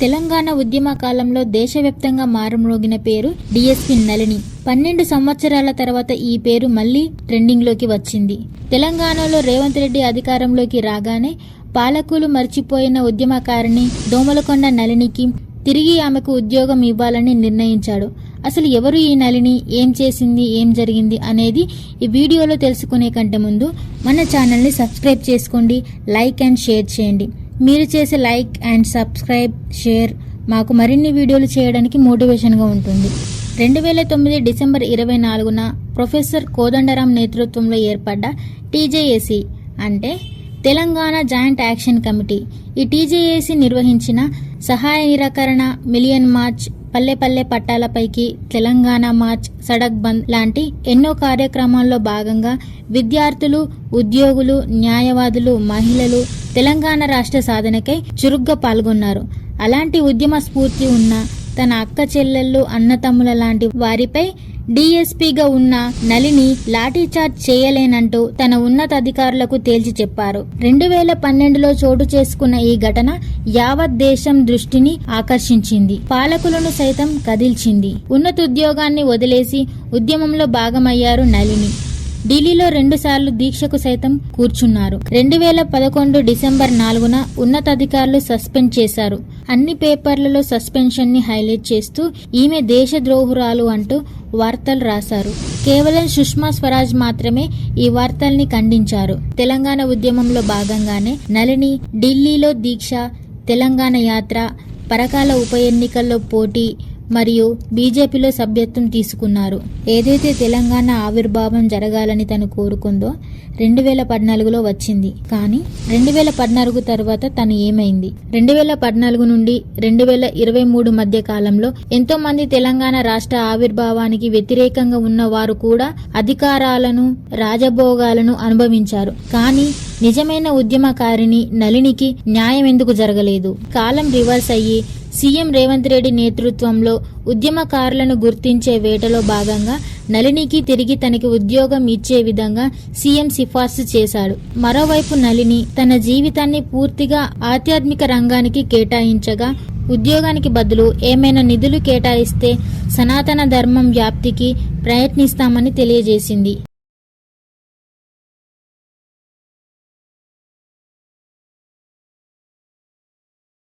తెలంగాణ ఉద్యమ కాలంలో దేశవ్యాప్తంగా మారుమ్రోగిన పేరు డీఎస్పీ నళిని. 12 సంవత్సరాల తర్వాత ఈ పేరు మళ్లీ ట్రెండింగ్ లోకి వచ్చింది. తెలంగాణలో రేవంత్ రెడ్డి అధికారంలోకి రాగానే పాలకులు మర్చిపోయిన ఉద్యమకారిణి దోమలకొండ నళినికి తిరిగి ఆమెకు ఉద్యోగం ఇవ్వాలని నిర్ణయించాడు. అసలు ఎవరు ఈ నళిని, ఏం చేసింది, ఏం జరిగింది అనేది ఈ వీడియోలో తెలుసుకునే కంటే ముందు మన ఛానల్ని సబ్స్క్రైబ్ చేసుకోండి, లైక్ అండ్ షేర్ చేయండి. మీరు చేసే లైక్ అండ్ సబ్స్క్రైబ్, షేర్ మాకు మరిన్ని వీడియోలు చేయడానికి మోటివేషన్గా ఉంటుంది. 2009 డిసెంబర్ 24న ప్రొఫెసర్ కోదండరాం నేతృత్వంలో ఏర్పడ్డ టీజేఏసీ అంటే తెలంగాణ జాయింట్ యాక్షన్ కమిటీ. ఈ టీజేఏసీ నిర్వహించిన సహాయ నిరాకరణ, మిలియన్ మార్చ్, పల్లె పల్లె పట్టాలపైకి, తెలంగాణ మార్చ్, సడక్ బంద్ లాంటి ఎన్నో కార్యక్రమాల్లో భాగంగా విద్యార్థులు, ఉద్యోగులు, న్యాయవాదులు, మహిళలు తెలంగాణ రాష్ట్ర సాధనకై చురుగ్గా పాల్గొన్నారు. అలాంటి ఉద్యమ స్ఫూర్తి ఉన్న తన అక్క చెల్లెళ్ళు, అన్నతమ్ముల లాంటి వారిపై డీఎస్పీగా ఉన్న నళిని లాఠీచార్జ్ చేయలేనంటూ తన ఉన్నతాధికారులకు తేల్చి చెప్పారు. 2012లో చోటు చేసుకున్న ఈ ఘటన యావత్ దేశం దృష్టిని ఆకర్షించింది, పాలకులను సైతం కదిల్చింది. ఉన్నతోద్యోగాన్ని వదిలేసి ఉద్యమంలో భాగమయ్యారు నళిని. ఢిల్లీలో 2 సార్లు దీక్షకు సైతం కూర్చున్నారు. 2011 డిసెంబర్ 4న ఉన్నతాధికారులు సస్పెండ్ చేశారు. అన్ని పేపర్లలో సస్పెన్షన్ ని హైలైట్ చేస్తూ ఈమె దేశద్రోహురాలు అంటూ వార్తలు రాశారు. కేవలం సుష్మా స్వరాజ్ మాత్రమే ఈ వార్తల్ని ఖండించారు. తెలంగాణ ఉద్యమంలో భాగంగానే నళిని ఢిల్లీలో దీక్ష, తెలంగాణ యాత్ర, పరకాల ఉప ఎన్నికల్లో పోటీ మరియు బీజేపీలో సభ్యత్వం తీసుకున్నారు. ఏదైతే తెలంగాణ ఆవిర్భావం జరగాలని తను కోరుకుందో 2014లో వచ్చింది. కానీ 2014 తర్వాత తను ఏమైంది? 2014 నుండి 2023 మధ్య కాలంలో ఎంతో మంది తెలంగాణ రాష్ట్ర ఆవిర్భావానికి వ్యతిరేకంగా ఉన్న వారు కూడా అధికారాలను, రాజభోగాలను అనుభవించారు. కానీ నిజమైన ఉద్యమకారిణి నళినికి న్యాయం ఎందుకు జరగలేదు? కాలం రివర్స్ అయ్యి సీఎం రేవంత్ రెడ్డి నేతృత్వంలో ఉద్యమకారులను గుర్తించే వేటలో భాగంగా నళినికి తిరిగి తనకి ఉద్యోగం ఇచ్చే విధంగా సీఎం సిఫార్సు చేశాడు. మరోవైపు నళిని తన జీవితాన్ని పూర్తిగా ఆధ్యాత్మిక రంగానికి కేటాయించగా ఉద్యోగానికి బదులు ఏమైనా నిధులు కేటాయిస్తే సనాతన ధర్మం వ్యాప్తికి ప్రయత్నిస్తామని తెలియజేసింది.